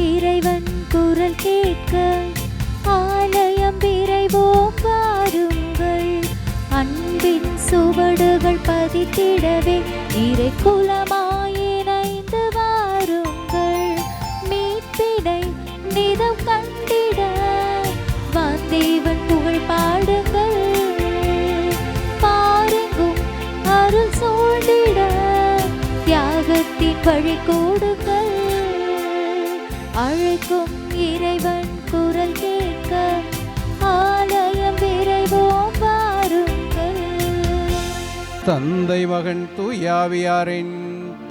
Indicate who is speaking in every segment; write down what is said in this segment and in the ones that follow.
Speaker 1: இறைவன் குரல் கேட்க ஆலயம் விரைவோம் வாருங்கள். அன்பின் சுவடுகள் பதித்திடவே இறை குலமாய் இணைந்து வாருங்கள். மீட்பினை நிதம் கண்டிட வந்தேவன் புகழ் பாடுங்கள். பாருங்கும் அருள் சூழ்ந்திட தியாகத்தின் வழி கூடுங்கள். அழைக்கும் இறைவன் குரல் கேட்க ஆலயம் விரைவோம் வாருங்கள்.
Speaker 2: தந்தை மகன் தூயாவியாரின்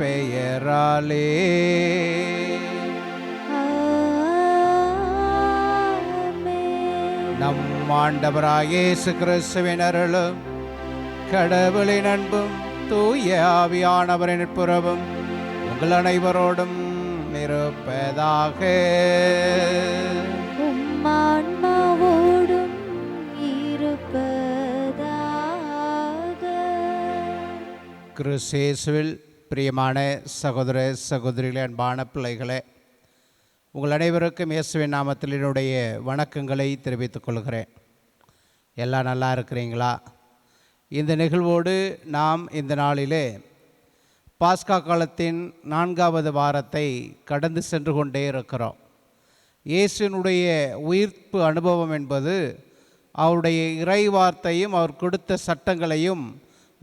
Speaker 2: பெயராலே நம் ஆண்டவராகிய இயேசு கிறிஸ்துவின் அருளும் கடவுளின் அன்பும் தூய ஆவியானவரின் புறவும் உங்கள் அனைவரோடும் இருப்பதாக.
Speaker 1: ஆன்மாவோடும் இருப்பதாக.
Speaker 2: கிறிஸ்தேசுவில் பிரியமான சகோதர சகோதரிகளே, அன்பான பிள்ளைகளே, உங்கள் அனைவருக்கும் இயேசுவின் நாமத்தில் என்னுடைய வணக்கங்களை தெரிவித்துக் கொள்கிறேன். எல்லாம் நல்லா இருக்கிறீங்களா? இந்த நிகழ்வோடு நாம் இந்த நாளிலே பாஸ்கா காலத்தின் 4வது வாரத்தை கடந்து சென்று கொண்டே இருக்கிறோம். இயேசுவினுடைய உயிர்ப்பு அனுபவம் என்பது அவருடைய இறை வார்த்தையும் அவர் கொடுத்த சட்டங்களையும்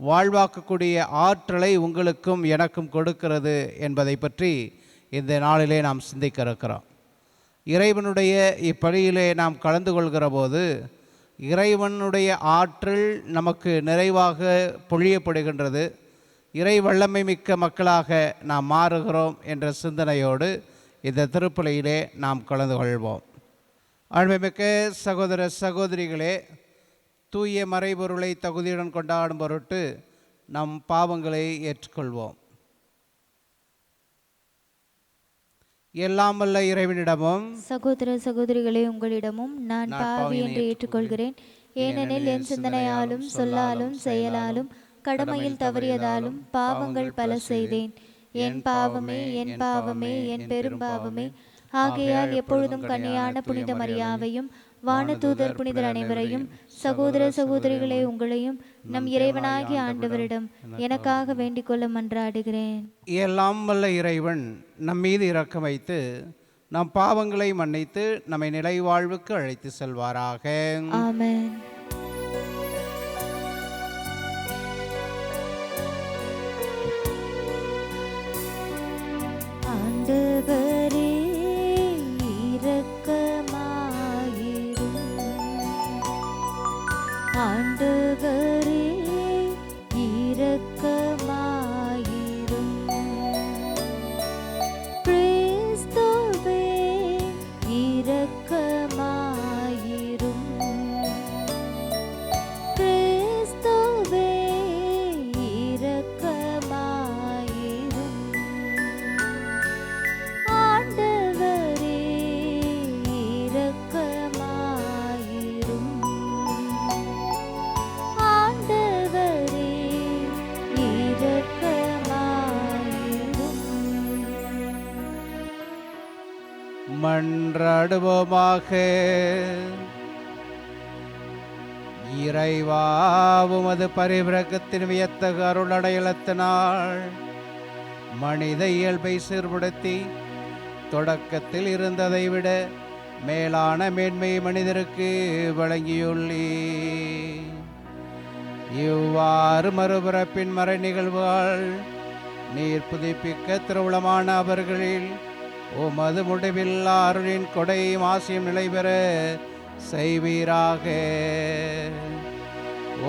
Speaker 2: வாழ்வாக்கக்கூடிய ஆற்றலை உங்களுக்கும் எனக்கும் கொடுக்கிறது என்பதை பற்றி இந்த நாளிலே நாம் சிந்திக்க இருக்கிறோம். இறைவனுடைய இப்பணியிலே நாம் கலந்து கொள்கிற போது இறைவனுடைய ஆற்றல் நமக்கு நிறைவாக பொழியப்படுகின்றது. இறை வல்லமை மிக்க மக்களாக நாம் மாறுகிறோம் என்ற சிந்தனையோடு இந்த திருப்பலியிலே நாம் கலந்து கொள்வோம். அன்புமிக்க சகோதர சகோதரிகளே, தூய மறைபொருளை தகுதியுடன் கொண்டாடும் பொருட்டு நம் பாவங்களை ஏற்றுக்கொள்வோம். எல்லாம் வல்ல இறைவனிடமும்
Speaker 1: சகோதர சகோதரிகளே, உங்களிடமும் நான் பாவி என்று ஏற்றுக்கொள்கிறேன். ஏனெனில் என் சிந்தனையாலும் சொல்லாலும் செயலாலும் கடமையில் தவறியதாலும் பாவங்கள் பல செய்தேன். என் பாவமே, என் பாவமே, என் பெரும் பாவமே. ஆகையால் எப்பொழுதும் கன்னியான புனித மரியாவையும் வானதூதர் புனிதர் அனைவரையும், சகோதர சகோதரிகளே உங்களையும் நம் இறைவனாகிய ஆண்டவரிடம் எனக்காக வேண்டிக் கொள்ள மன்றாடுகிறேன்.
Speaker 2: எல்லாம் வல்ல இறைவன் நம் மீது இரக்கம் வைத்து நம் பாவங்களை மன்னித்து நம்மை நிலை வாழ்வுக்கு அழைத்து செல்வாராக.
Speaker 1: ஆமென். ஆண்டவரே இரக்கமாயிரும். ஆண்டவரே இரக்கமாயிரும். கிறிஸ்துவே இரக்கமாயிரும். கிறிஸ்துவே இரக்கமாயிரும். ஆண்டவரே இரக்கமாயிரும். ஆண்டவரே இரக்கமாயிரும்.
Speaker 2: மன்றாடுவோமாக. இறைவா, உமது பரிவிரக்கத்தின் வியத்தகு அருள் அடையாளத்தினால் மனித இயல்பை சீர்படுத்தி தொடக்கத்தில் இருந்ததை விட மேலான மேன்மையை மனிதருக்கு வழங்கியுள்ளே. இவ்வாறு மறுபிறப்பின் மறை நிகழ்வுகள் நீர் புதுப்பிக்க திருவுளமான அவர்களில் உமது முடிவில்லா அருளின் கொடை ஆசியும் நிலை பெற செய்வீராக.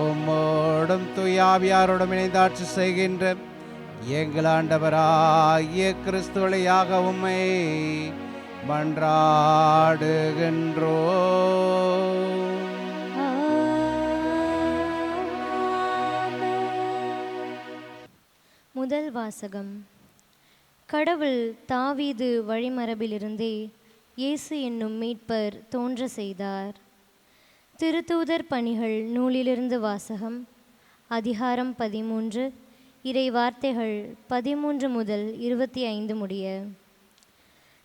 Speaker 2: உம்மோடும் தூயாவியாரோடும் இணைந்து ஆட்சி செய்கின்ற எங்கள் ஆண்டவராகிய கிறிஸ்து வழியாக உம்மை மன்றாடுகின்றோம்.
Speaker 3: முதல் வாசகம். கடவுள் தாவீது வழிமரபிலிருந்தே இயேசு என்னும் மீட்பர் தோன்ற செய்தார். திருத்தூதர் பணிகள் நூலிலிருந்து வாசகம். அதிகாரம் 13, இறை வார்த்தைகள் 13 முதல் 25 முடிய.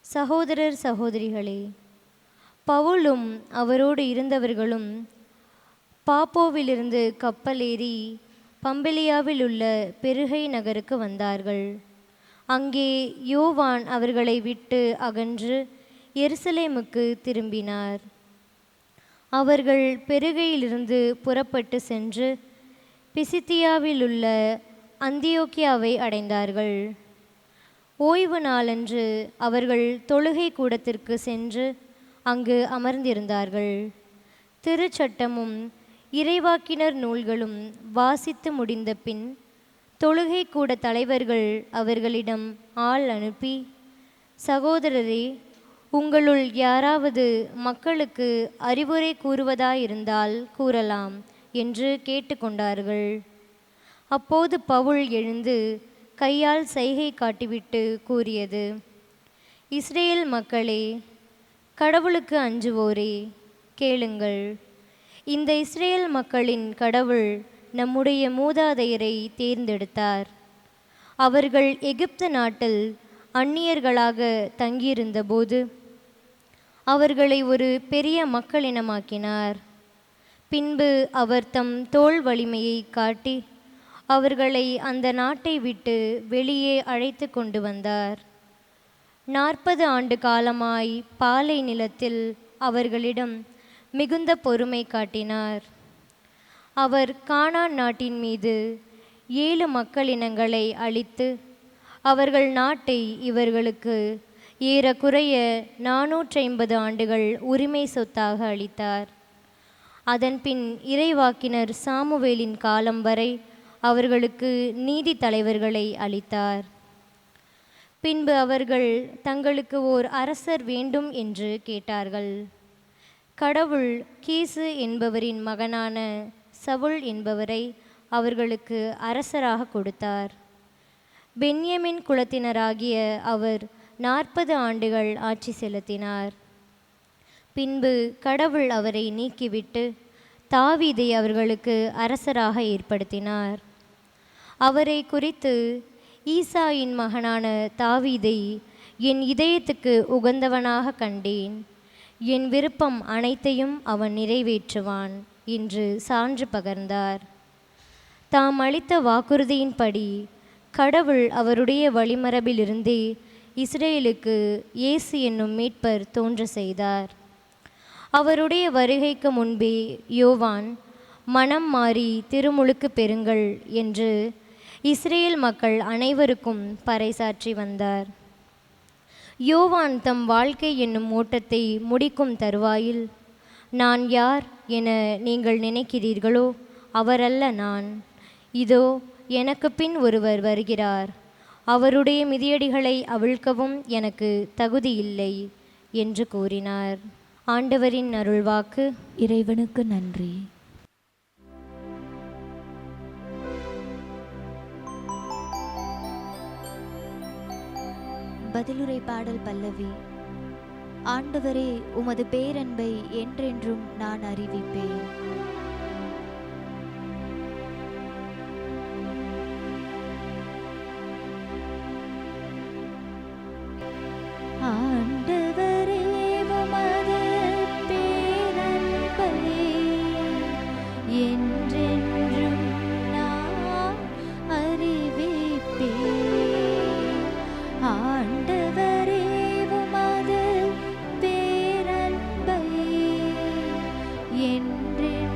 Speaker 3: சகோதரர் சகோதரிகளே, பவுலும் அவரோடு இருந்தவர்களும் பாப்போவிலிருந்து கப்பலேறி பம்பிலியாவில் உள்ள பெருகை நகருக்கு வந்தார்கள். அங்கே யோவான் அவர்களை விட்டு அகன்று எருசலேமுக்கு திரும்பினார். அவர்கள் பெருகையிலிருந்து புறப்பட்டு சென்று பிசித்தியாவில் உள்ள அந்தியோக்கியாவை அடைந்தார்கள். ஓய்வு நாளன்று அவர்கள் தொழுகை கூடத்திற்கு சென்று அங்கு அமர்ந்திருந்தார்கள். திருச்சட்டமும் இறைவாக்கினர் நூல்களும் வாசித்து முடிந்த பின் தொழுகை கூட தலைவர்கள் அவர்களிடம் ஆள் அனுப்பி, சகோதரரே, உங்களுள் யாராவது மக்களுக்கு அறிவுரை கூறுவதாயிருந்தால் கூறலாம் என்று கேட்டுக்கொண்டார்கள். அப்போது பவுல் எழுந்து கையால் சைகை காட்டிவிட்டு கூறியது: இஸ்ரேல் மக்களே, கடவுளுக்கு அஞ்சுவோரே, கேளுங்கள். இந்த இஸ்ரேல் மக்களின் கடவுள் நம்முடைய மூதாதையரை தேர்ந்தெடுத்தார். அவர்கள் எகிப்து நாட்டில் அந்நியர்களாக தங்கியிருந்தபோது அவர்களை ஒரு பெரிய மக்களினமாக்கினார். பின்பு அவர் தம் தோள் வலிமையை காட்டி அவர்களை அந்த நாட்டை விட்டு வெளியே அழைத்து கொண்டு வந்தார். 40 ஆண்டு காலமாய் பாலை நிலத்தில் அவர்களிடம் மிகுந்த பொறுமை காட்டினார். அவர் கானான் நாட்டின் மீது 7 மக்களினங்களை அழித்து அவர்கள் நாட்டை இவர்களுக்கு ஏறக்குறைய 450 ஆண்டுகள் உரிமை சொத்தாக அளித்தார். அதன்பின் இறைவாக்கினர் சாமுவேலின் காலம் வரை அவர்களுக்கு நீதி தலைவர்களை அளித்தார். பின்பு அவர்கள் தங்களுக்கு ஓர் அரசர் வேண்டும் என்று கேட்டார்கள். கடவுள் கீசு என்பவரின் மகனான சவுல் என்பவரை அவர்களுக்கு அரசராக கொடுத்தார். பென்யமின் குலத்தினராகிய அவர் 40 ஆண்டுகள் ஆட்சி செலுத்தினார். பின்பு கடவுள் அவரை நீக்கிவிட்டு தாவீதை அவர்களுக்கு அரசராக ஏற்படுத்தினார். அவரை குறித்து, ஈசாயின் மகனான தாவீதை என் இதயத்துக்கு உகந்தவனாக கண்டேன், என் விருப்பம் அனைத்தையும் அவன் நிறைவேற்றுவான் என்று சான்று பகர்ந்தார். தாம் அளித்த வாக்குறுதியின்படி கடவுள் அவருடைய வழிமரபிலிருந்தே இஸ்ரேலுக்கு இயேசு என்னும் மீட்பர் தோன்ற செய்தார். அவருடைய வருகைக்கு முன்பே யோவான் மனம் மாறி திருமுழுக்கு பெறுங்கள் என்று இஸ்ரேல் மக்கள் அனைவருக்கும் பறைசாற்றி வந்தார். யோவான் தம் வாழ்க்கை என்னும் ஓட்டத்தை முடிக்கும் தருவாயில், நான் யார் என நீங்கள் நினைக்கிறீர்களோ அவரல்ல நான், இதோ எனக்கு பின் ஒருவர் வருகிறார், அவருடைய மிதியடிகளை அவிழ்க்கவும் எனக்கு தகுதியில்லை என்று கூறினார். ஆண்டவரின் அருள்வாக்கு.
Speaker 1: இறைவனுக்கு நன்றி. பதிலுரை பாடல் பல்லவி. ஆண்டவரே, உமது பேரன்பை என்றென்றும் நான் அறிவிப்பேன். ஆண்டவரே, உமது பேரன்பை என்றென்றும் நான் அறிவிப்பேன். ஆண்டவரே, உமது பேரன்பை என்றென்றும்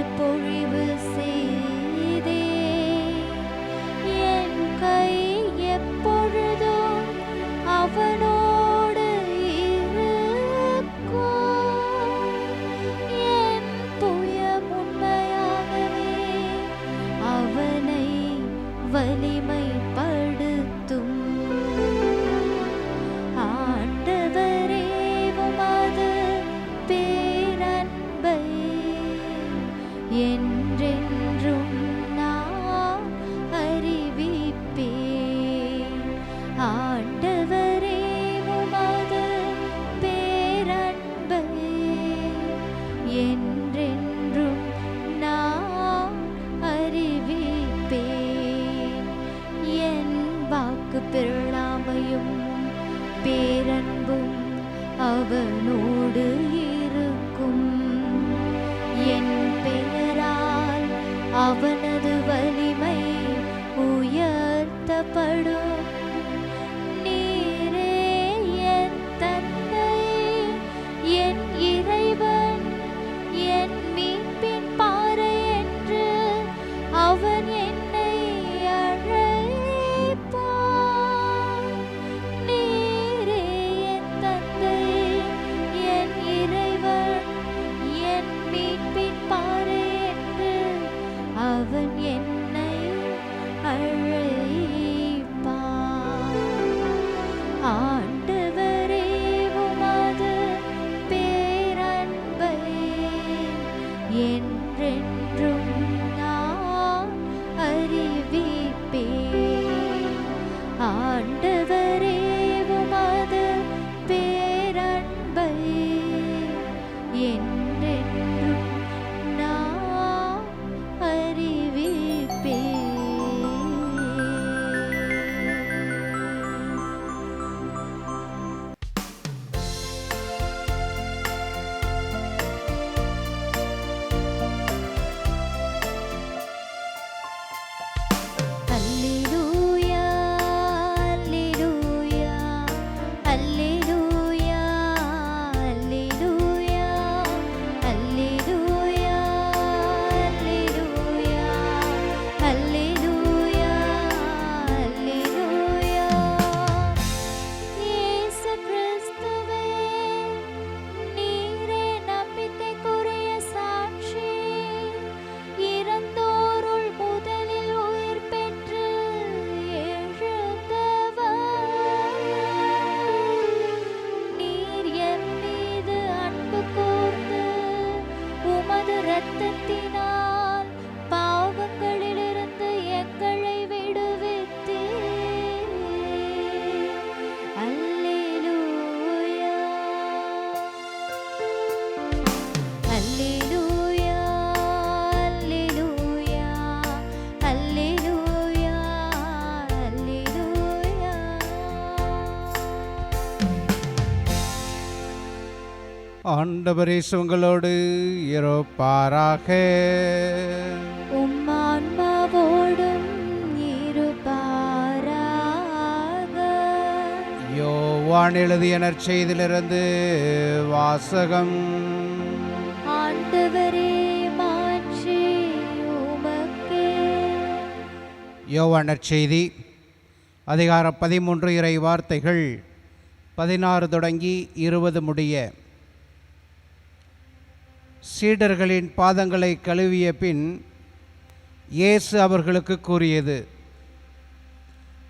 Speaker 1: திருப்பொழிவு செய்தே. என் கை எப்பொழுதும் அவனோடு இருக்கும். என் புயம் உண்மையாகவே அவனை வலிமைப்படுத்தும். ஆண்டவரே உமது பேரன்பை என்றென்றும் நான் அறிவிப்பேன். ஆண்டவரே உமது பேரன்பை என்றென்றும் நான் அறிவிப்பேன். என் வாக்கு பெருளாமையும் பேரன்பும் அவனோடு இருக்கும். என் பெயரால் அவனது வலிமை உயர்த்தப்படும். நீரே என் தந்தை, என் இறைவன், என் மீட்பின் பாறை என்று அவன் என்னை அழைப்பான். நீரே என் தந்தை, என் இறைவன், என் மீட்பின் பாறை என்று அவன் என்னை அழைப்பான். ஆண்டவரே உமது பேரன்பை என்றென்றும் நான் அறிவிப்பேன். ஆண்டவரே உமது பேரன்பை என்றென்றும் நான் அறிவிப்பேன். அல்லேலூயா, அல்லேலூயா, அல்லேலூயா, அல்லேலூயா, அல்லேலூயா, அல்லேலூயா, அல்லேலூயா. இயேசு கிறிஸ்துவே, நீரே நம்பிக்கைக்குரிய சாட்சி. இறந்தோருள் முதலில் உயிர் பெற்று எழுந்தவர். நீர் என் மீது அன்பு கூர்ந்து உமது இரத்தத்தினால் பாவங்களிலிருந்து எங்களை விடுவித்தீர். அல்லேலூயா, அல்லேலூயா, அல்லேலூயா, அல்லேலூயா, அல்லேலூயா.
Speaker 2: ஆண்டவர் இயேசு உங்களோடு இருப்பாராக.
Speaker 1: உம் ஆன்மாவோடும் இருப்பாராக.
Speaker 2: யோவான் எழுதிய நற்செய்தியிலிருந்து வாசகம்.
Speaker 1: ஆண்டவரே மாட்சி உமக்கே.
Speaker 2: யோவான் நற்செய்தி அதிகாரம் 13 இறை வார்த்தைகள் 16 தொடங்கி 20 முடிய. சீடர்களின் பாதங்களை கழுவிய பின் இயேசு அவர்களுக்கு கூறியது: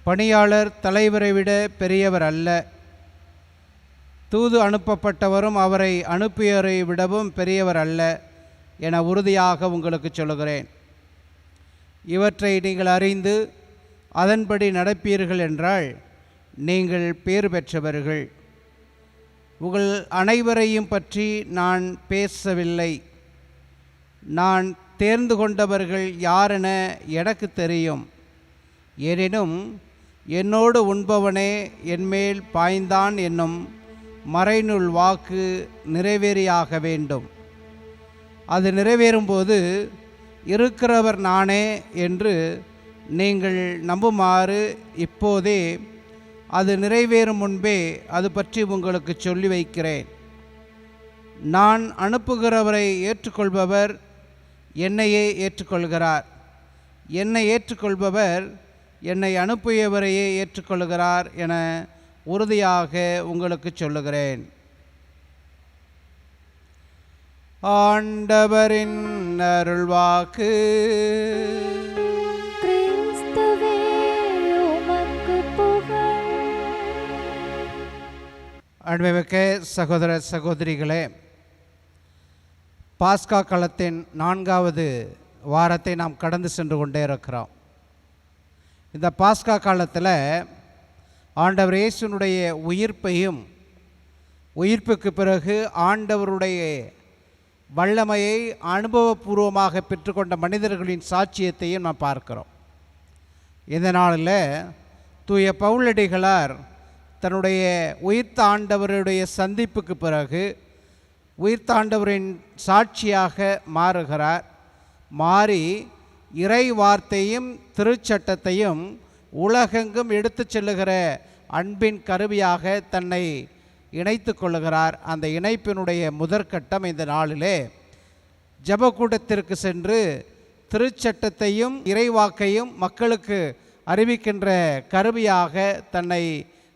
Speaker 2: பணியாளர் தலைவரை விட பெரியவர் அல்ல, தூது அனுப்பப்பட்டவரும் அவரை அனுப்பியவரை விடவும் பெரியவர் அல்ல என உறுதியாக உங்களுக்கு சொல்லுகிறேன். இவற்றை நீங்கள் அறிந்து அதன்படி நடப்பீர்கள் என்றால் நீங்கள் பேறு பெற்றவர்கள். உங்கள் அனைவரையும் பற்றி நான் பேசவில்லை. நான் தேர்ந்து கொண்டவர்கள் யாரென எனக்கு தெரியும். எனினும் என்னோடு உண்பவனே என்மேல் பாய்ந்தான் என்னும் மறைநூல் வாக்கு நிறைவேறியாக வேண்டும். அது நிறைவேறும்போது இருக்கிறவர் நானே என்று நீங்கள் நம்புமாறு இப்போதே அது நிறைவேறும் முன்பே அது பற்றி உங்களுக்கு சொல்லி வைக்கிறேன். நான் அனுப்புகிறவரை ஏற்றுக்கொள்பவர் என்னையே ஏற்றுக்கொள்கிறார். என்னை ஏற்றுக்கொள்பவர் என்னை அனுப்பியவரையே ஏற்றுக்கொள்கிறார் என உறுதியாக உங்களுக்கு சொல்லுகிறேன். ஆண்டவரின் அருள்வாக்கு.
Speaker 1: கிறிஸ்துவே உமக்கு புகழ்.
Speaker 2: அன்புமிக்க சகோதர சகோதரிகளே, பாஸ்கா காலத்தின் 4வது வாரத்தை நாம் கடந்து சென்று கொண்டே இருக்கிறோம். இந்த பாஸ்கா காலத்தில் ஆண்டவர் இயேசுனுடைய உயிர்ப்பையும் உயிர்ப்புக்கு பிறகு ஆண்டவருடைய வல்லமையை அனுபவபூர்வமாக பெற்றுக்கொண்ட மனிதர்களின் சாட்சியத்தையும் நாம் பார்க்கிறோம். இந்த நாளில் தூய பவுலடிகளார் தன்னுடைய உயிர்த்த ஆண்டவருடைய சந்திப்புக்கு பிறகு உயிர்த்த ஆண்டவரின் சாட்சியாக மாறுகிறார். மாறி இறை வார்த்தையும் திருச்சட்டத்தையும் உலகெங்கும் எடுத்து செல்லுகிற அன்பின் கருவியாக தன்னை இணைத்து கொள்ளுகிறார். அந்த இணைப்பினுடைய முதற்கட்டம் இந்த நாளிலே ஜெபக்கூட்டத்திற்கு சென்று திருச்சட்டத்தையும் இறைவாக்கையும் மக்களுக்கு அறிவிக்கின்ற கருவியாக தன்னை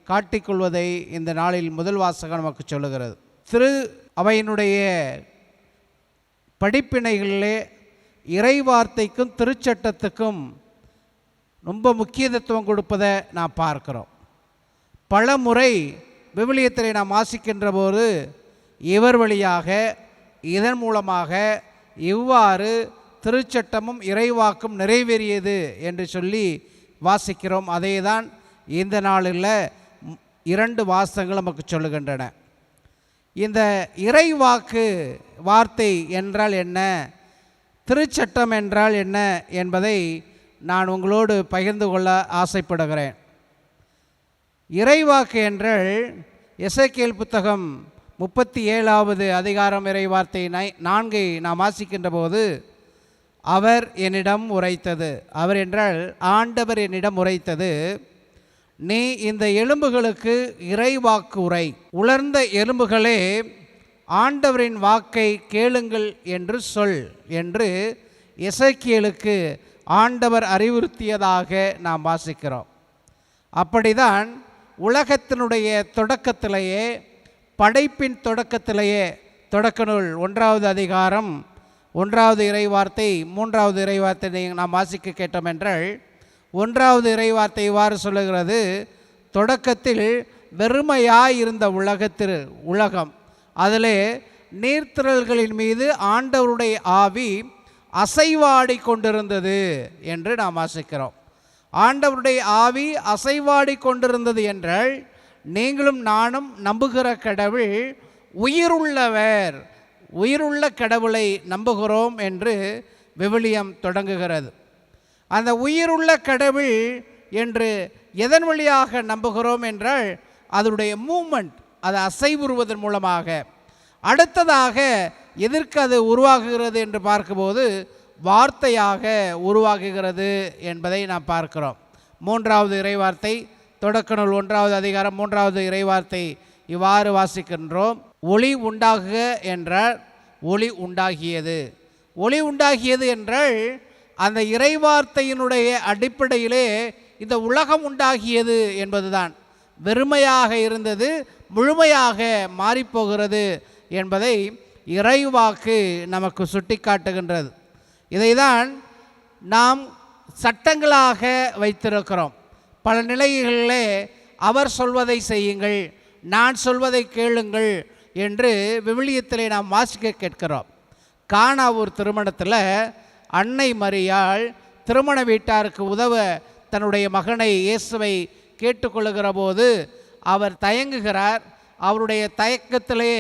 Speaker 2: காட்டிக்கொள்வதை இந்த நாளில் முதல் வாசகம் நமக்கு சொல்லுகிறது. திரு அவையினுடைய படிப்பினைகளிலே இறைவார்த்தைக்கும் திருச்சட்டத்துக்கும் ரொம்ப முக்கியத்துவம் கொடுப்பதை நாம் பார்க்கிறோம். பல முறை விவிலியத்திலே நாம் வாசிக்கின்ற போது இவர் வழியாக இதன் மூலமாக இவ்வாறு திருச்சட்டமும் இறைவாக்கும் நிறைவேறியது என்று சொல்லி வாசிக்கிறோம். அதே தான் இந்த நாளில் 2 வாசகங்கள் நமக்கு சொல்லுகின்றன. இந்த இறைவாக்கு வார்த்தை என்றால் என்ன, திருச்சட்டம் என்றால் என்ன என்பதை நான் உங்களோடு பகிர்ந்து கொள்ள ஆசைப்படுகிறேன். இறைவாக்கு என்றால் எசேக்கியேல் புத்தகம் 37வது அதிகாரம் இறைவார்த்தை 4 நாம் வாசிக்கின்ற போது அவர் என்னிடம் உரைத்தது, அவர் என்றால் ஆண்டவர் என்னிடம் உரைத்தது, நீ இந்த எலும்புகளுக்கு இறைவாக்கு உரை. உலர்ந்த எலும்புகளே ஆண்டவரின் வாக்கை கேளுங்கள் என்று சொல் என்று எசேக்கியேலுக்கு ஆண்டவர் அறிவுறுத்தியதாக நாம் வாசிக்கிறோம். அப்படிதான் உலகத்தினுடைய தொடக்கத்திலேயே, படைப்பின் தொடக்கத்திலேயே, தொடக்க நூல் 1வது அதிகாரம் 1வது இறைவார்த்தை 3வது இறைவார்த்தை நாம் வாசிக்க கேட்டோம் என்றால் 1வது இறைவார்த்தை இவ்வாறு சொல்லுகிறது, தொடக்கத்தில் வெறுமையாயிருந்த உலகம், அதிலே நீர்த்திரள்களின் மீது ஆண்டவருடைய ஆவி அசைவாடி கொண்டிருந்தது என்று நாம் வாசிக்கிறோம். ஆண்டவருடைய ஆவி அசைவாடி கொண்டிருந்தது என்றால் நீங்களும் நானும் நம்புகிற கடவுள் உயிருள்ளவர், உயிருள்ள கடவுளை நம்புகிறோம் என்று விவிலியம் தொடங்குகிறது. அந்த உயிருள்ள கடவுள் என்று எதன் வழியாக நம்புகிறோம் என்றால் அதனுடைய மூமெண்ட், அது அசைவுறுவதன் மூலமாக. அடுத்ததாக எதற்கு அது உருவாகுகிறது என்று பார்க்கும்போது வார்த்தையாக உருவாகுகிறது என்பதை நாம் பார்க்கிறோம். 3வது இறைவார்த்தை தொடக்க நூல் 1வது அதிகாரம் 3வது இறைவார்த்தை இவ்வாறு வாசிக்கின்றோம், ஒளி உண்டாகுக என்றால் ஒளி உண்டாகியது. ஒளி உண்டாகியது என்றால் அந்த இறைவார்த்தையினுடைய அடிப்படையிலே இந்த உலகம் உண்டாகியது என்பதுதான். வெறுமையாக இருந்தது முழுமையாக மாறிப்போகிறது என்பதை இறைவாக்கு நமக்கு சுட்டி காட்டுகின்றது. இதைதான் நாம் சட்டங்களாக வைத்திருக்கிறோம். பல நிலைகளிலே அவர் சொல்வதை செய்யுங்கள், நான் சொல்வதை கேளுங்கள் என்று விவிலியத்திலே நாம் வாசிக்க கேட்கிறோம். கானாவூர் திருமணத்தில் அன்னை மரியாள் திருமண வீட்டாருக்கு உதவ தன்னுடைய மகனை இயேசுவை கேட்டுக்கொள்ளுகிற போது அவர் தயங்குகிறார். அவருடைய தயக்கத்திலே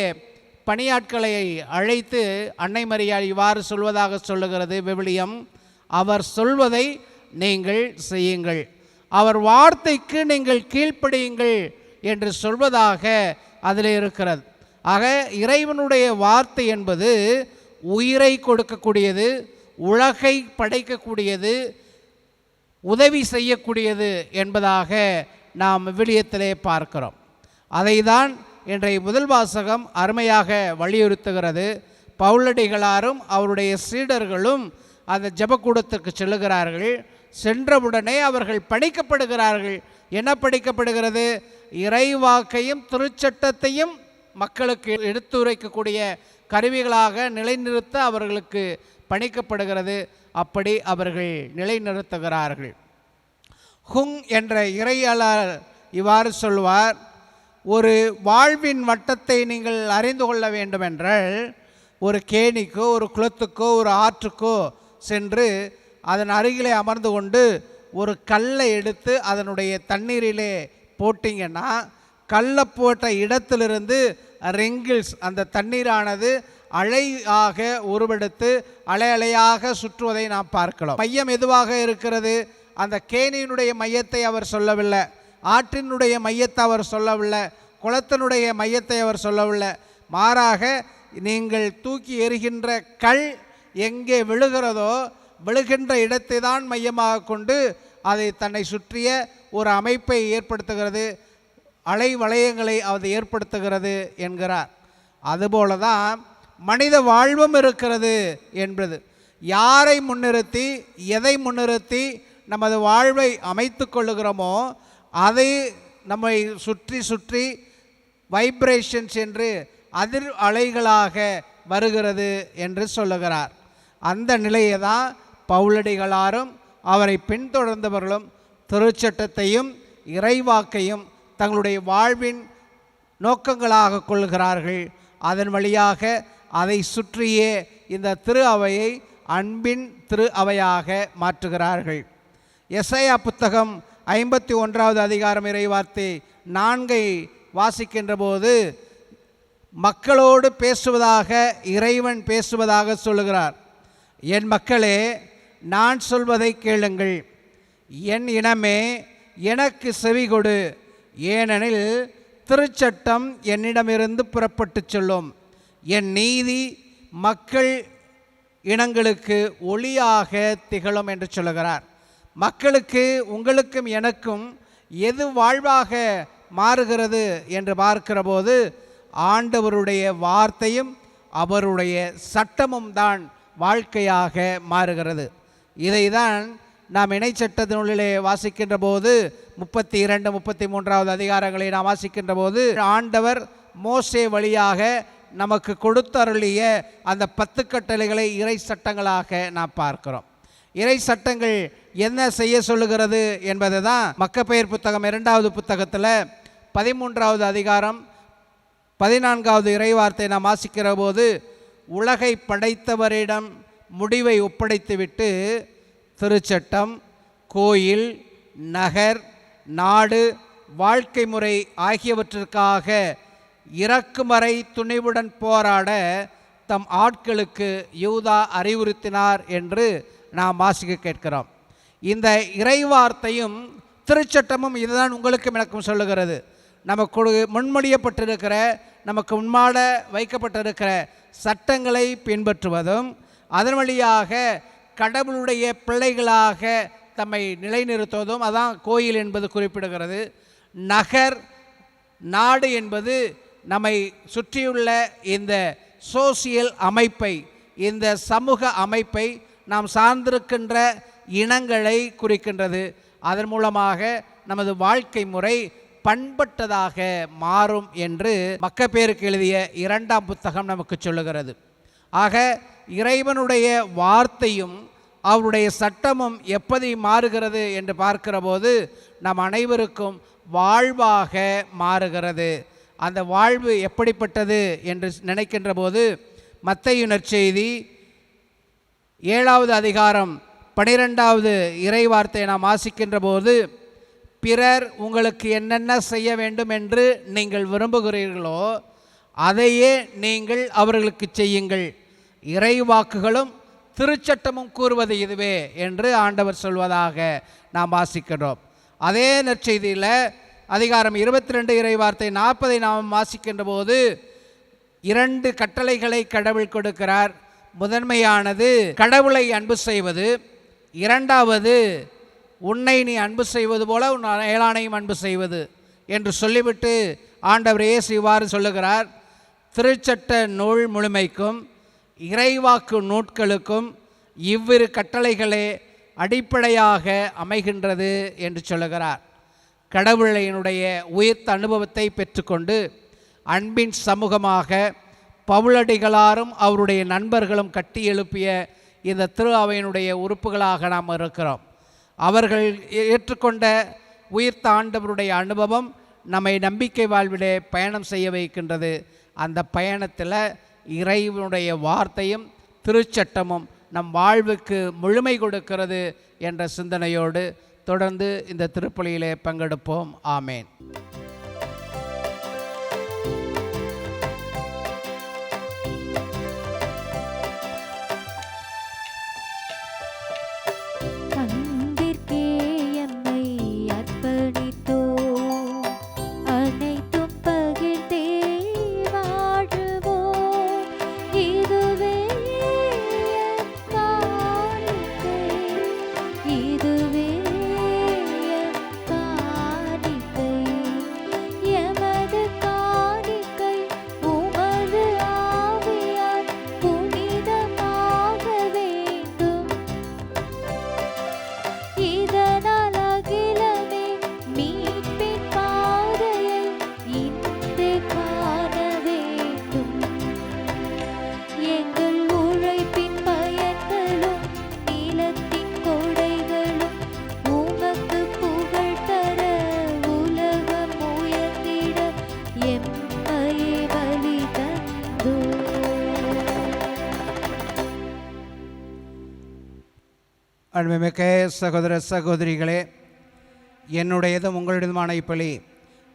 Speaker 2: பணியாட்களை அழைத்து அன்னை மரியாள் இவ்வாறு சொல்வதாக சொல்லுகிறது விவிலியம், அவர் சொல்வதை நீங்கள் செய்யுங்கள், அவர் வார்த்தைக்கு நீங்கள் கீழ்ப்படியுங்கள் என்று சொல்வதாக அதில் இருக்கிறது. ஆக இறைவனுடைய வார்த்தை என்பது உயிரை கொடுக்கக்கூடியது, உலகை படைக்கக்கூடியது, உதவி செய்யக்கூடியது என்பதாக நாம் விவிலியத்திலே பார்க்கிறோம். அதை தான் இன்றைய முதல் வாசகம் அருமையாக வலியுறுத்துகிறது. பவுலடிகளாரும் அவருடைய சீடர்களும் அந்த ஜெபக்கூடத்திற்கு செல்லுகிறார்கள். சென்றவுடனே அவர்கள் பணிக்கப்படுகிறார்கள். என்ன படிக்கப்படுகிறது? இறைவாக்கையும் திருச்சட்டத்தையும் மக்களுக்கு எடுத்துரைக்கக்கூடிய கருவிகளாக நிலைநிறுத்த அவர்களுக்கு பணிக்கப்படுகிறது. அப்படி அவர்கள் நிலைநிறுத்துகிறார்கள். ஹுங் என்ற இறையாளர் இவ்வாறு சொல்வார், ஒரு வாழ்வின் வட்டத்தை நீங்கள் அறிந்து கொள்ள வேண்டுமென்றால் ஒரு கேணிக்கோ ஒரு குளத்துக்கோ ஒரு ஆற்றுக்கோ சென்று அதன் அருகிலே அமர்ந்து கொண்டு ஒரு கல்லை எடுத்து அதனுடைய தண்ணீரிலே போட்டிங்கன்னா கல்லை போட்ட இடத்திலிருந்து ரிங்கிள்ஸ் அந்த தண்ணீரானது அலையாக உருவெடுத்து அலை அலையாக சுற்றுவதை நாம் பார்க்கலாம். மையம் எதுவாக இருக்கிறது? அந்த கேணியினுடைய மையத்தை அவர் சொல்லவில்லை, ஆற்றினுடைய மையத்தை அவர் சொல்லவில்லை, குளத்தினுடைய மையத்தை அவர் சொல்லவில்லை. மாறாக நீங்கள் தூக்கி எறிகின்ற கல் எங்கே விழுகிறதோ விழுகின்ற இடத்தை தான் மையமாக கொண்டு அதை தன்னை சுற்றிய ஒரு அமைப்பை ஏற்படுத்துகிறது, அலை வளையங்களை அது ஏற்படுத்துகிறது என்கிறார். அதுபோல தான் மனித வாழ்வும் இருக்கிறது என்பது. யாரை முன்னிறுத்தி எதை முன்னிறுத்தி நமது வாழ்வை அமைத்து கொள்ளுகிறோமோ அதை நம்மை சுற்றி சுற்றி வைப்ரேஷன்ஸ் என்று அதிர் அலைகளாக வருகிறது என்று சொல்லுகிறார். அந்த நிலையை தான் பவுலடிகளாரும் அவரை பின்தொடர்ந்தவர்களும் திருச்சட்டத்தையும் இறைவாக்கையும் தங்களுடைய வாழ்வின் நோக்கங்களாக கொள்கிறார்கள். அதன் வழியாக அதை சுற்றியே இந்த திரு அவையை அன்பின் திரு அவையாக மாற்றுகிறார்கள். எசையா புத்தகம் 51வது அதிகாரம் இறைவார்த்தை 4 வாசிக்கின்ற போது மக்களோடு பேசுவதாக இறைவன் பேசுவதாக சொல்லுகிறார். என் மக்களே, நான் சொல்வதை கேளுங்கள், என் இனமே எனக்கு செவி கொடு, ஏனெனில் திருச்சட்டம் என்னிடமிருந்து புறப்பட்டு சொல்லும், என் நீதி மக்கள் இனங்களுக்கு ஒளியாக திகழும் என்று சொல்லுகிறார். மக்களுக்கு உங்களுக்கும் எனக்கும் எது வாழ்வாக மாறுகிறது என்று பார்க்கிற போது ஆண்டவருடைய வார்த்தையும் அவருடைய சட்டமும் தான் வாழ்க்கையாக மாறுகிறது. இதை தான் நாம் இணைச்சட்டத்தினுள்ளே வாசிக்கின்ற போது 32, 33வது அதிகாரங்களை நாம் வாசிக்கின்ற போது ஆண்டவர் மோசே வழியாக நமக்கு கொடுத்தருளிய அந்த 10 கட்டளைகளை இறை சட்டங்களாக நாம் பார்க்கிறோம். இறை சட்டங்கள் என்ன செய்ய சொல்லுகிறது என்பது தான் மக்கபேயர் புத்தகம் 2வது புத்தகத்தில் 13வது அதிகாரம் 14வது இறைவார்த்தை நாம் வாசிக்கிற போது, உலகை படைத்தவரிடம் முடிவை ஒப்படைத்துவிட்டு திருச்சட்டம், கோயில், நகர், நாடு, வாழ்க்கை முறை ஆகியவற்றிற்காக இறக்குமறை துணிவுடன் போராட தம் ஆட்களுக்கு யூதா அறிவுறுத்தினார் என்று நாம் வாசிக்க கேட்கிறோம். இந்த இறைவார்த்தையும் திருச்சட்டமும் இதுதான் உங்களுக்கும் எனக்கும் சொல்லுகிறது. நமக்கு முன்மொழியப்பட்டிருக்கிற, நமக்கு முன்மாட வைக்கப்பட்டிருக்கிற சட்டங்களை பின்பற்றுவதும் அதன் வழியாக கடவுளுடைய பிள்ளைகளாக தம்மை நிலைநிறுத்துவதும் அதான் கோயில் என்பது குறிப்பிடுகிறது. நகர், நாடு என்பது நம்மை சுற்றியுள்ள இந்த சோசியல் அமைப்பை, இந்த சமூக அமைப்பை நாம் சார்ந்திருக்கின்ற இனங்களை குறிக்கின்றது. அதன் மூலமாக நமது வாழ்க்கை முறை பண்பட்டதாக மாறும் என்று மக்கபேருக்கு எழுதிய 2ஆம் புத்தகம் நமக்கு சொல்லுகிறது. ஆக இறைவனுடைய வார்த்தையும் அவருடைய சட்டமும் எப்படி மாறுகிறது என்று பார்க்கிற போது நம் அனைவருக்கும் வாழ்வாக மாறுகிறது. அந்த வாழ்வு எப்படிப்பட்டது என்று நினைக்கின்ற போது மத்தேயு நற்செய்தி 7வது அதிகாரம் 12வது இறைவார்த்தை நாம் வாசிக்கின்ற போது, பிறர் உங்களுக்கு என்னென்ன செய்ய வேண்டும் என்று நீங்கள் விரும்புகிறீர்களோ அதையே நீங்கள் அவர்களுக்கு செய்யுங்கள், இறைவாக்குகளும் திருச்சட்டமும் கூறுவது இதுவே என்று ஆண்டவர் சொல்வதாக நாம் வாசிக்கிறோம். அதே நற்செய்தியில் அதிகாரம் 22 இறைவார்த்தை 40 நாம் வாசிக்கின்ற போது 2 கட்டளைகளை கடவுள் கொடுக்கிறார். முதன்மையானது கடவுளை அன்பு செய்வது, 2வது உன்னை நீ அன்பு செய்வது போல உன் அயலானையும் அன்பு செய்வது என்று சொல்லிவிட்டு ஆண்டவர் இயேசு இவ்வாறு சொல்லுகிறார், திருச்சட்ட நூல் முழுமைக்கும் இறைவாக்கு நூட்களுக்கும் இவ்விரு கட்டளைகளே அடிப்படையாக அமைகின்றது என்று சொல்லுகிறார். கடவுளினுடைய உயிர்த்த அனுபவத்தை பெற்றுக்கொண்டு அன்பின் சமூகமாக பவுலடிகளாரும் அவருடைய நண்பர்களும் கட்டி எழுப்பிய இந்த திரு அவையினுடைய உறுப்புகளாக நாம் இருக்கிறோம். அவர்கள் ஏற்றுக்கொண்ட உயிர்த்த ஆண்டவருடைய அனுபவம் நம்மை நம்பிக்கை வாழ்விலே பயணம் செய்ய வைக்கின்றது. அந்த பயணத்தில் இறைவனுடைய வார்த்தையும் திருச்சட்டமும் நம் வாழ்வுக்கு முழுமை கொடுக்கிறது என்ற சிந்தனையோடு தொடர்ந்து இந்த திருப்பலியிலே பங்கெடுப்போம். ஆமேன். அன்புமிக்க சகோதர சகோதரிகளே, என்னுடையதும் உங்களுடையதுமான இப்பலி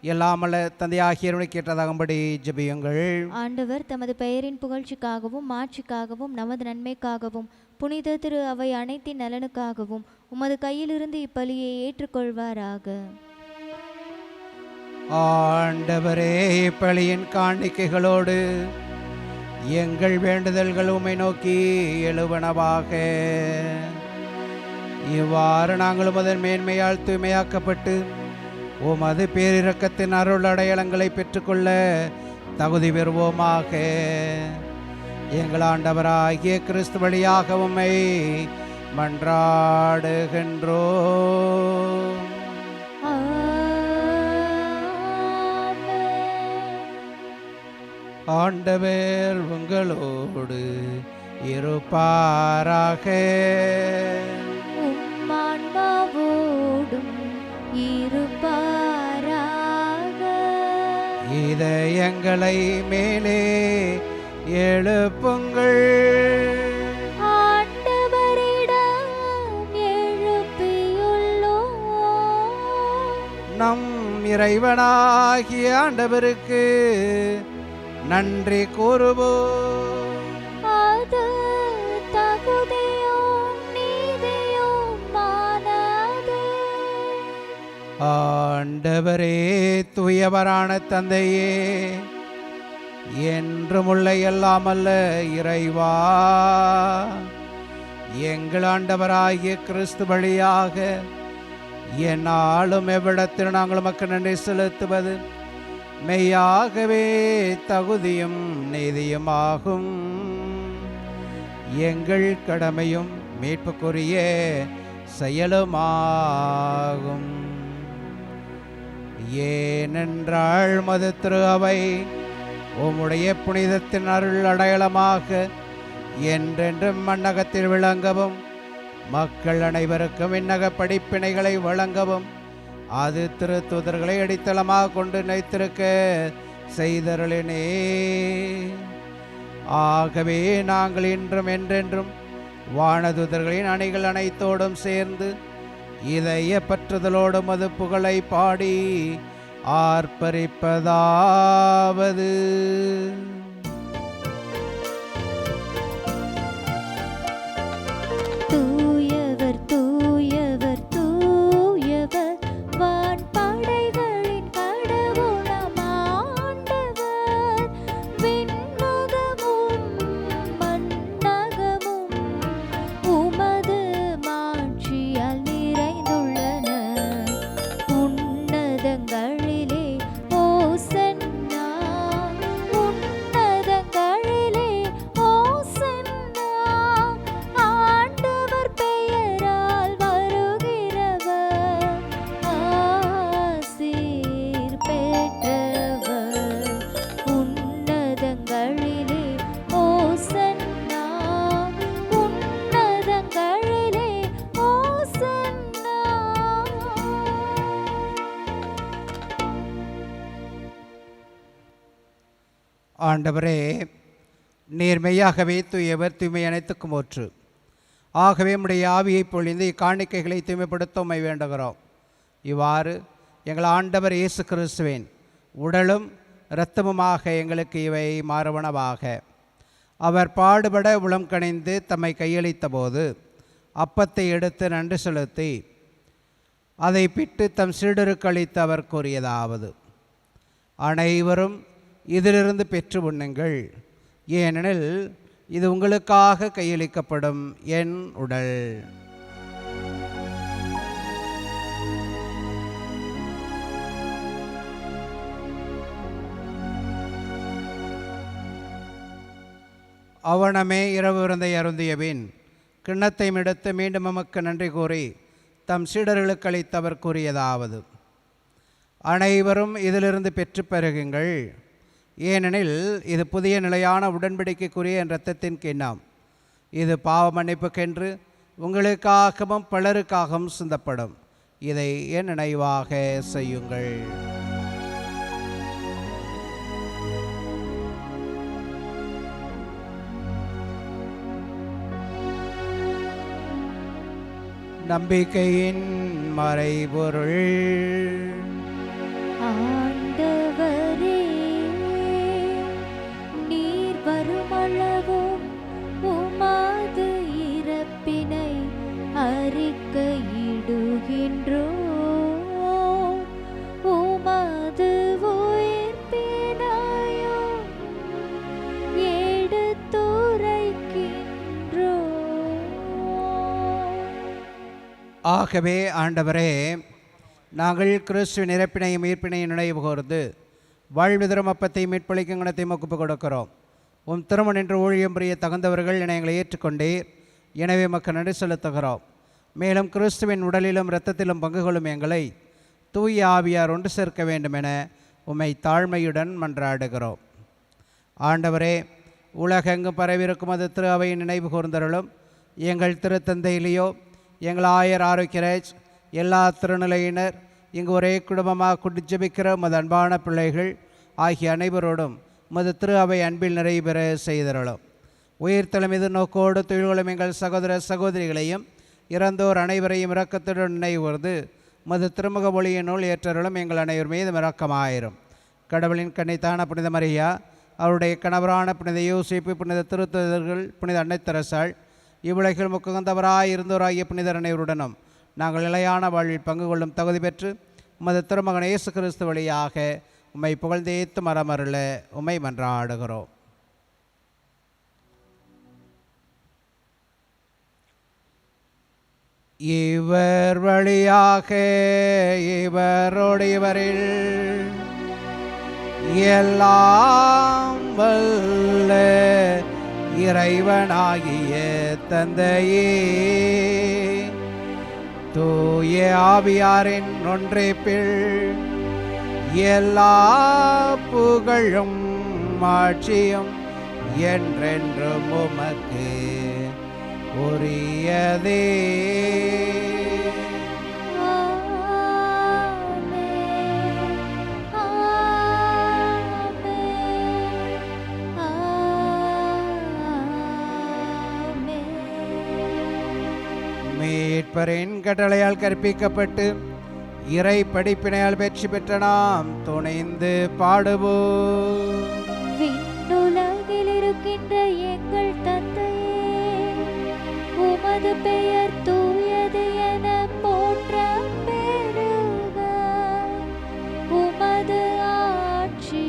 Speaker 2: எல்லாமல்ல தந்தையாகியவனுக்கு ஏற்றதாகும்படி ஜெபியுங்கள்.
Speaker 1: ஆண்டவர் தமது பெயரின் புகழ்ச்சிக்காகவும் மாட்சிக்காகவும் நமது நன்மைக்காகவும் புனித திரு அவை அனைத்தின் நலனுக்காகவும் உமது கையிலிருந்து இப்பலியை ஏற்றுக்கொள்வாராக.
Speaker 2: ஆண்டவரே, இப்பலியின் காணிக்கைகளோடு எங்கள் வேண்டுதல்கள் உம்மை நோக்கி எழுவனவாக. இவ்வாறு நாங்களும் அதன் மேன்மையால் தூய்மையாக்கப்பட்டு உமது பேரிரக்கத்தின் அருள் அடையாளங்களை பெற்றுக்கொள்ள தகுதி பெறுவோமாக. எங்கள் ஆண்டவராகிய கிறிஸ்து வழியாக உம்மை மன்றாடுகின்றோம். ஆண்டவர் உங்களோடு இருப்பாராக. இதயங்களை மேலே எழுப்புங்கள்.
Speaker 1: ஆண்டவரிடம் எழுப்பியுள்ளோம்.
Speaker 2: நம் இறைவனாகிய ஆண்டவருக்கு நன்றி கூறுவோம்.
Speaker 1: அது தகுதியும் நீதியுமானது.
Speaker 2: ஆண்டவரே, தூயவரான தந்தையே, என்றுமுள்ள எல்லாமல்ல இறைவா, எங்கள் ஆண்டவராகிய கிறிஸ்து வழியாக என்னாலும் எவ்விடத்தில் நாங்கள் உமக்கு நன்றி செலுத்துவது மெய்யாகவே தகுதியும் நீதியுமாகும். எங்கள் கடமையும் மீட்புக்குரிய செயலுமாகும். ஏனென்றால் மது திரு அவை உம்முடைய புனிதத்தின் அருள் அடையாளமாக என்றென்றும் மண்ணகத்தில் விளங்கவும் மக்கள் அனைவருக்கும் விண்ணக படிப்பினைகளை வழங்கவும் அது திரு தூதர்களை அடித்தளமாக கொண்டு நினைத்திருக்க செய்தருளினே. ஆகவே நாங்கள் இன்றும் என்றென்றும் வானதூதர்களின் அணிகள் அனைத்தோடும் சேர்ந்து இதய பற்றுதலோடு மது புகழை பாடி ஆர்ப்பரிப்பதாவது:
Speaker 1: தூயவர் தூயவர் தூயவர், வான்படைகளின் கடவுளாம் ஆண்டவர். விண்ணகமும் மண்ணகமும் உமது மாட்சியால் நிறைந்துள்ளன. உன்னதங்களிலே ஓசன்னா, உன்னதங்களிலே
Speaker 2: ஆண்டவரே, நீர் மெய்யாகவே தூயவர், தூய்மை அனைத்துக்கும் ஒற்று. ஆகவே உம்முடைய ஆவியை பொழிந்து இக்காணிக்கைகளை தூய்மைப்படுத்த உம்மை வேண்டுகிறோம். இவ்வாறு எங்கள் ஆண்டவர் இயேசு கிறிஸ்துவின் உடலும் இரத்தமுமாக எங்களுக்கு இவை மாறுவனவாக. அவர் பாடுபட உளம் கனிந்து தம்மை கையளித்த போது அப்பத்தை எடுத்து நன்றி செலுத்தி அதை பிட்டு தம் சீடருக்கு அளித்து அவர் கூறியதாவது: அனைவரும் இதிலிருந்து பெற்று உண்ணுங்கள், ஏனெனில் இது உங்களுக்காக கையளிக்கப்படும் என் உடல். அவனமே இரவு விருந்தை அருந்தியபின் கிண்ணத்தை எடுத்து மீண்டும் நமக்கு நன்றி கூறி தம் சீடர்களுக்கு அளித்தவர் கூறியதாவது: அனைவரும் இதிலிருந்து பெற்று பெறுகுங்கள், ஏனெனில் இது புதிய நிலையான உடன்படிக்கைக்குரிய என் இரத்தத்தின் கிண்ணம். இது பாவ மன்னிப்புக்கென்று உங்களுக்காகவும் பலருக்காகவும் சிந்தப்படும். இதை என் நினைவாக செய்யுங்கள். நம்பிக்கையின் மறைபொருள்.
Speaker 1: ஆண்டவரே, நீர் வருமளவும் உமது இறப்பினை அறிக்கையிடுகின்றோம், உமது உயிர்ப்பினையும் எடுத்துரைக்கின்றோம்.
Speaker 2: ஆகவே ஆண்டவரே, நாங்கள் கிறிஸ்துவின் இறப்பினையும் உயிர்ப்பினையும் நினைவு கூர்ந்து வாழ்வு தரும் அப்பத்தை மீட்பளிக்கும் குணத்தை ஒப்புக் கொடுக்கிறோம். உம் திருமணம் என்று ஊழியம் புரிய தகுந்தவர்கள் என எங்களை ஏற்றுக்கொண்டீர். எனவே மக்கள் நன்றி செலுத்துகிறோம். மேலும் கிறிஸ்துவின் உடலிலும் இரத்தத்திலும் பங்கு கொள்ளும் எங்களை தூய ஆவியார் ஒன்று சேர்க்க வேண்டும் என உம்மை தாழ்மையுடன் மன்றாடுகிறோம். ஆண்டவரே, உலகெங்கும் பரவிருக்கும் அது திரு அவையின் நினைவு கூர்ந்தருளும். எங்கள் திருத்தந்தையிலேயோ எங்கள் ஆயர் ஆரோக்கியராஜ், எல்லா திருநிலையினர், இங்கு ஒரே குடும்பமாக கூட்டி ஜெபிக்கிற மது அன்பான பிள்ளைகள் ஆகிய அனைவரோடும் மது திரு அவை அன்பில் நிறைவு பெற செய்தருளும். உயிர்த்தலும் எதிர்நோக்கோடு தொழில்களும் எங்கள் சகோதர சகோதரிகளையும் இறந்தோர் அனைவரையும் இரக்கத்துடன் நினைவுறுந்து மது திருமுக ஒளியினுள் ஏற்றருளும். எங்கள் அனைவர் மீதும் இரக்கமாயிரும். கடவுளின் கன்னித்தான புனித மரியா, அவருடைய கணவரான புனித யோசேப்பு, புனித திருத்தூதர்கள், புனித அன்னை தெரசாள், இவ்வுலகில் முக்குகந்தவராய் இருந்தோராகிய புனிதர் அனைவருடனும் நாங்கள் நிலையான வாழ்வில் பங்கு கொள்ளும் தகுதி பெற்று உமது திருமகன் இயேசு கிறிஸ்து வழியாக உம்மை புகழ்ந்தேத்து மரமருள உம்மை மன்றாடுகிறோம். இவர் வழியாக இவரோடு இவரில் எல்லாம் வல்ல இறைவனாகிய தந்தையே, தூய ஆவியாரின் ஒன்றிப்பில் எல்லா புகழும் மாட்சியும் என்றென்றும் உமக்கு உரியதே. மீட்பரின் கட்டளையால் கற்பிக்கப்பட்டு இறை படிப்பினையால் வெற்றி பெற்ற நாம் துணைந்து பாடுவோம்.
Speaker 1: விண்ணுலகில் இருக்கின்ற எங்கள் தந்தையே, உமது பெயர் தூயது என போற்ற பெறுக. உமது ஆட்சி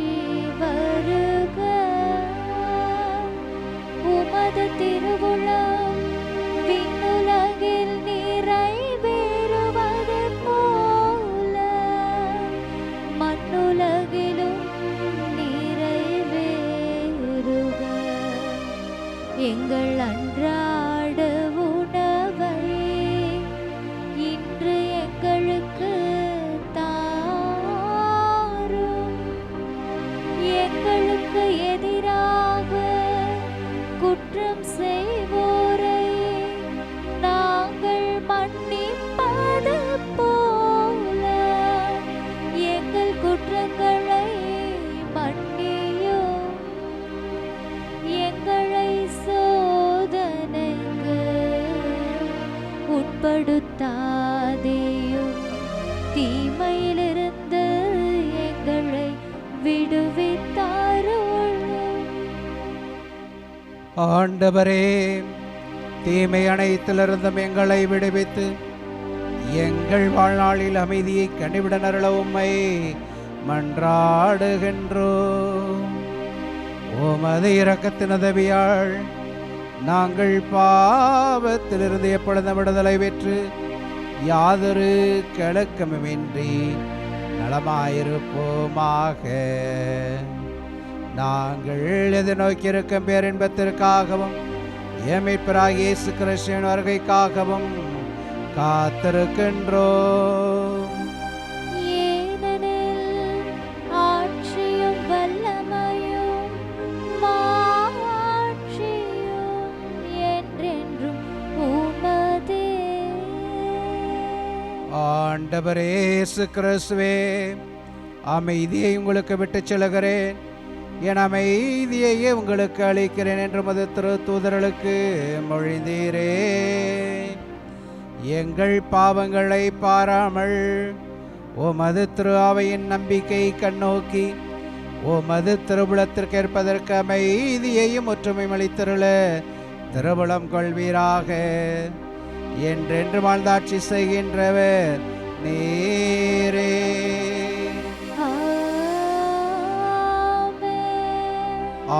Speaker 1: வருக. உமது திருவுளம் விண்ணுலகில் நிறைவேறுவது போல மண்ணுலகிலும் நிறைவேறுக. எங்கள் அன்றாட உணவை துன்பப்படுத்தாதேயும், தீமையிலிருந்து எங்களை விடுவித்தாருளும்.
Speaker 2: ஆண்டவரே, தீமை அனைத்திலிருந்தும் எங்களை விடுவித்து எங்கள் வாழ்நாளில் அமைதியை கனிவிடனருள உம்மை மன்றாடுகின்றோம். உமது இரக்கத்தின் உதவியால் நாங்கள் பாவத்திலிருந்து எப்பொழுதும் விடுதலை பெற்று யாதொரு கலக்கமுமின்றி நலமாயிருப்போமாக. நாங்கள் எதிர்நோக்கியிருக்கும் பேரின்பத்திற்காகவும் மீட்பராகிய இயேசு கிறிஸ்துவின் வருகைக்காகவும் காத்திருக்கின்றோம்.
Speaker 1: ஏனெனில் ஆட்சியும் வல்லமையும் மாட்சியும் என்றென்றும் உமதே.
Speaker 2: ஆண்டவரே இயேசு கிறிஸ்துவே, அமைதியை உங்களுக்கு விட்டுச் செல்கிறேன், என் அமைதியையே உங்களுக்கு அளிக்கிறேன் என்று மது தூதர்களுக்கு மொழிந்தீரே. எங்கள் பாவங்களை பாராமல் உமது திரு அவையின் நம்பிக்கை கண்ணோக்கி உமது திருவுளத்திற்கு ஏற்பதற்கு அமைதியையும் ஒற்றுமையும் அளித்தருள திருவுளம் கொள்வீராக. என்றென்று வாழ்ந்தாட்சி செய்கின்றவர் நீரே.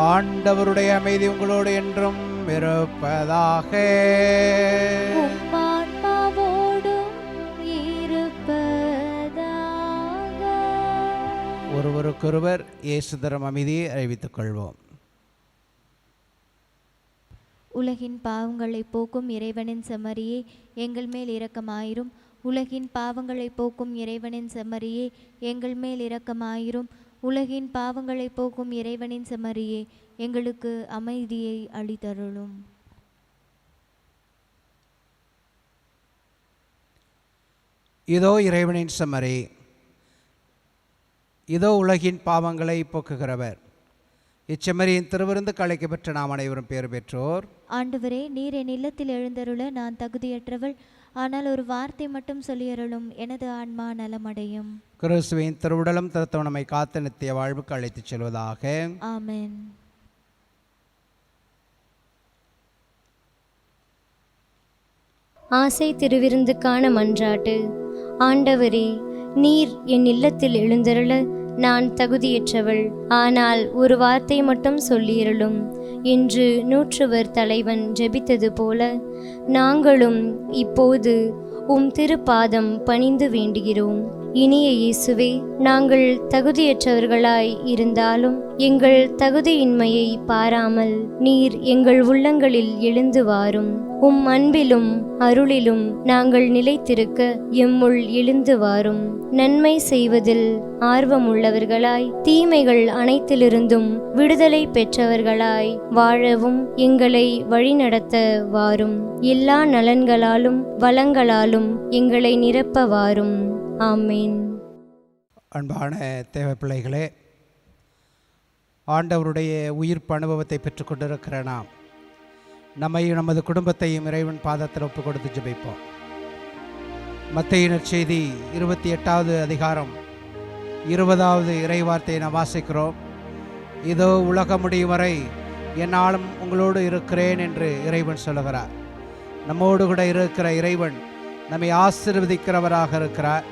Speaker 2: ஆண்டவருடைய அமைதி உங்களோடு என்றும் இருப்பதாக. ஒருவருக்கொருவர் இயேசு தரும் அமைதியை அறிவித்துக் கொள்வோம்.
Speaker 1: உலகின் பாவங்களை போக்கும் இறைவனின் செம்மறியே, எங்கள் மேல் இரக்கமாயிரும். உலகின் பாவங்களை போக்கும் இறைவனின் செம்மறியே, எங்கள் மேல் இரக்கமாயிரும். உலகின் பாவங்களை போக்கும் இறைவனின் செம்மறியே, எங்களுக்கு அமைதியை அளித்தருளும்.
Speaker 2: இதோ இறைவனின் செம்மறி, இதோ உலகின் பாவங்களை போக்குகிறவர். இச்செம்மறியின் திருவிருந்து அழைக்க பெற்ற நாம் அனைவரும் பேறு பெற்றோர்.
Speaker 1: ஆண்டவரே, நீர் என் இல்லத்தில் எழுந்தருள நான் தகுதியற்றவள், ஆனால் ஒரு வார்த்தை மட்டும் சொல்லியருளும், எனது ஆன்மா நலமடையும்.
Speaker 2: கிறிஸ்துவின் திருவுடலும் திருத்தம் நம்மை காத்து நித்திய வாழ்வுக்கு அழைத்துச் செல்வதாக.
Speaker 1: ஆமென்.
Speaker 3: ஆசை திருவிருந்துக்கான மன்றாட்டு. ஆண்டவரே, நீர் என் இல்லத்தில் எழுந்தருள நான் தகுதியற்றவள், ஆனால் ஒரு வார்த்தை மட்டும் சொல்லியருளும் என்று நூற்றுவர் தலைவன் ஜெபித்தது போல நாங்களும் இப்போது உம் திருப்பாதம் பணிந்து வேண்டுகிறோம். இனிய இயேசுவே, நாங்கள் தகுதியற்றவர்களாய் இருந்தாலும் எங்கள் தகுதியின்மையை பாராமல் நீர் எங்கள் உள்ளங்களில் எழுந்து வாரும். உம் அன்பிலும் அருளிலும் நாங்கள் நிலைத்திருக்க எம்முள் எழுந்து வாரும். நன்மை செய்வதில் ஆர்வமுள்ளவர்களாய் தீமைகள் அனைத்திலிருந்தும் விடுதலை பெற்றவர்களாய் வாழவும் எங்களை வழிநடத்த வாரும். எல்லா நலன்களாலும் வளங்களாலும் எங்களை நிரப்ப வாரும். ஆமேன்.
Speaker 2: அன்பான தேவ பிள்ளைகளே, ஆண்டவருடைய உயிர்ப்பு அனுபவத்தை பெற்றுக்கொண்டிருக்கிற நாம் நம்மையும் நமது குடும்பத்தையும் இறைவன் பாதத்தில் ஒப்பு கொடுத்து ஜெபிப்போம். மத்தேயு நற்செய்தி 28வது அதிகாரம் 20வது இறைவார்த்தையை நாம் வாசிக்கிறோம். இதோ உலகம் முடியும் வரை என்னாலும் உங்களோடு இருக்கிறேன் என்று இறைவன் சொல்லுகிறார். நம்மோடு கூட இருக்கிற இறைவன் நம்மை ஆசீர்வதிக்கிறவராக இருக்கிறார்.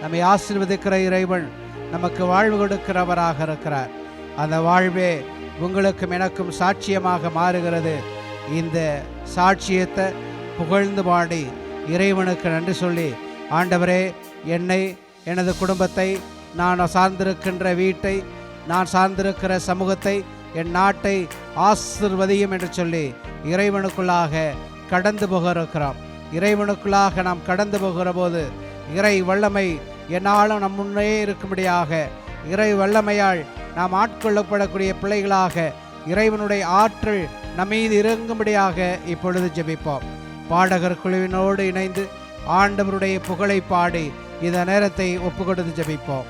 Speaker 2: நம்மை ஆசீர்வதிக்கிற இறைவன் நமக்கு வாழ்வு கொடுக்கிறவராக இருக்கிறார். அந்த வாழ்வே உங்களுக்கும் எனக்கும் சாட்சியமாக மாறுகிறது. இந்த சாட்சியத்தை புகழ்ந்து பாடி இறைவனுக்கு நன்றி சொல்லி, ஆண்டவரே, என்னை, எனது குடும்பத்தை, நான் சார்ந்திருக்கின்ற வீட்டை, நான் சார்ந்திருக்கிற சமூகத்தை, என் நாட்டை ஆசீர்வதியும் என்று சொல்லி இறைவனுக்குள்ளாக கடந்து போக இருக்கிறோம். இறைவனுக்குள்ளாக நாம் கடந்து போகிற போது இறை வல்லமை என்னாலும் நம் முன்னே இருக்கும்படியாக, இறை வல்லமையால் நாம் ஆட்கொள்ளப்படக்கூடிய பிள்ளைகளாக இறைவனுடைய ஆற்றல் நம்மீது இறங்கும்படியாக இப்பொழுது ஜெபிப்போம். பாடகர் குழுவினோடு இணைந்து ஆண்டவருடைய புகழை பாடி இந்த நேரத்தை ஒப்பு கொடுத்து ஜெபிப்போம்.